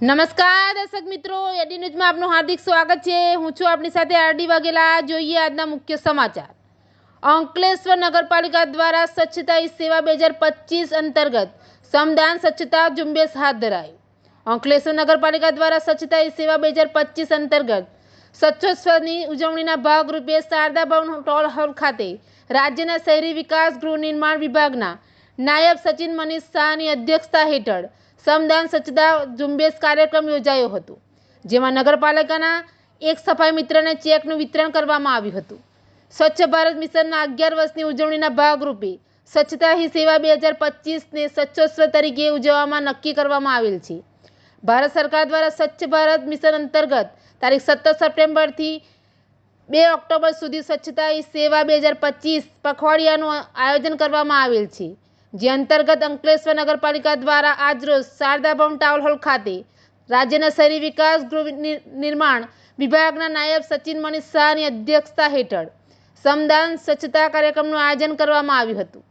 નમસ્કાર દર્શક મિત્રો, એડી ન્યૂઝમાં આપનું હાર્દિક સ્વાગત છે। હું છું આપની સાથે આરડી વાઘેલા। જોઈએ આજના મુખ્ય સમાચાર। અંકલેશ્વર નગરપાલિકા દ્વારા સ્વચ્છતા હી સેવા 2025 અંતર્ગત શ્રમદાન સ્વચ્છતા ઝુંબેશ હાથ ધરાઈ। અંકલેશ્વર નગરપાલિકા દ્વારા સ્વચ્છતા હી સેવા 2025 અંતર્ગત સ્વચ્છોત્સવની ઉજવણીના ભાગરૂપે શારદા ભવન ટોલ હોલ ખાતે રાજ્યના શહેરી વિકાસ ગૃહ નિર્માણ વિભાગના નાયબ સચિવ મનીષ શાહની અધ્યક્ષતા હેઠળ શ્રમદાન સ્વચ્છતા ઝુંબેશ કાર્યક્રમ યોજાયો હતો, જેમાં નગરપાલિકાના એક સફાઈ મિત્રને ચેકનું વિતરણ કરવામાં આવ્યું હતું। સ્વચ્છ ભારત મિશનના 11 વર્ષની ઉજવણીના ભાગરૂપે સ્વચ્છતા હી સેવા 2025ને સ્વચ્છોત્સવ તરીકે ઉજવવામાં નક્કી કરવામાં આવેલ છે। ભારત સરકાર દ્વારા સ્વચ્છ ભારત મિશન અંતર્ગત તારીખ 17 સપ્ટેમ્બરથી 2 ઓક્ટોબર સુધી સ્વચ્છતા હી સેવા 2025 પખવાડિયાનું આયોજન કરવામાં આવેલ છે, જે અંતર્ગત અંકલેશ્વર નગરપાલિકા દ્વારા આજરોજ શારદા ભવન ટાઉન હોલ ખાતે રાજ્યના શહેરી વિકાસ ગૃહ નિર્માણ વિભાગના નાયબ સચિવ મનીષ શાહની અધ્યક્ષતા હેઠળ શ્રમદાન સ્વચ્છતા કાર્યક્રમનું આયોજન કરવામાં આવ્યું હતું,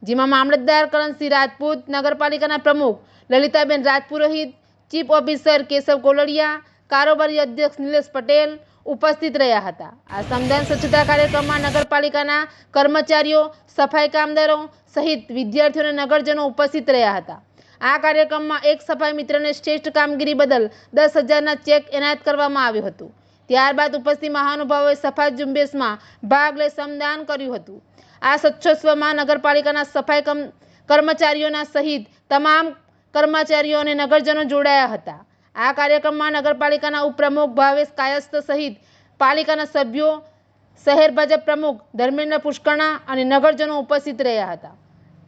જેમાં મામલતદાર કરણસિંહ રાજપૂત, નગરપાલિકાના પ્રમુખ લલિતાબેન રાજપુરોહિત, ચીફ ઓફિસર કેશવ કોલડિયા, કારોબારી અધ્યક્ષ નિલેશ પટેલ ઉપસ્થિત રહ્યા હતા। આ શ્રમદાન સ્વચ્છતા કાર્યક્રમમાં નગરપાલિકાના કર્મચારીઓ, સફાઈ કામદારો સહિત વિદ્યાર્થીઓ અને નગરજનો ઉપસ્થિત રહ્યા હતા। આ કાર્યક્રમમાં એક સફાઈ મિત્રને શ્રેષ્ઠ કામગીરી બદલ 10,000ના ચેક એનાયત કરવામાં આવ્યું હતું। ત્યારબાદ ઉપસ્થિત મહાનુભાવોએ સફાઈ ઝુંબેશમાં ભાગ લઈ શ્રમદાન કર્યું હતું। આ સ્વચ્છોત્સવમાં નગરપાલિકાના સફાઈ કર્મચારીઓના સહિત તમામ કર્મચારીઓ અને નગરજનો જોડાયા હતા। આ કાર્યક્રમમાં નગરપાલિકાના ઉપપ્રમુખ ભાવેશ કાયસ્થ સહિત પાલિકાના સભ્યો, શહેર ભાજપ પ્રમુખ ધર્મેન્દ્ર પુષ્કરણા અને નગરજનો ઉપસ્થિત રહ્યા હતા।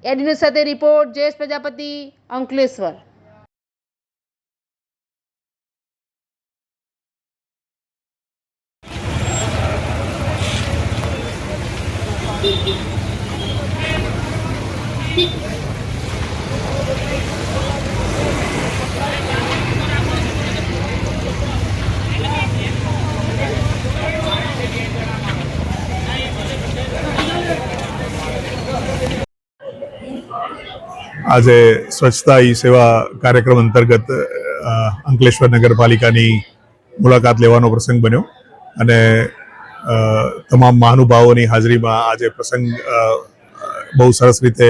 એડી ન્યૂઝ સાથે રિપોર્ટ જયેશ પ્રજાપતિ, અંકલેશ્વર। આજે સ્વચ્છતા હી સેવા કાર્યક્રમ અંતર્ગત અંકલેશ્વર નગરપાલિકાની મુલાકાત લેવાનો પ્રસંગ બન્યો અને તમામ મહાનુભાવોની હાજરીમાં આજે પ્રસંગ બહુ સરસ રીતે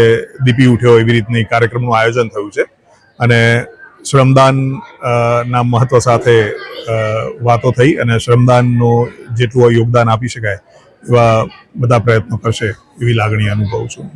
દીપી ઉઠ્યો એવી રીતની કાર્યક્રમનું આયોજન થયું છે અને શ્રમદાન ના મહત્વ સાથે વાતો થઈ અને શ્રમદાનનું જેટલું યોગદાન આપી શકાય એવા બધા પ્રયત્નો કરશે એવી લાગણી અનુભવું છું।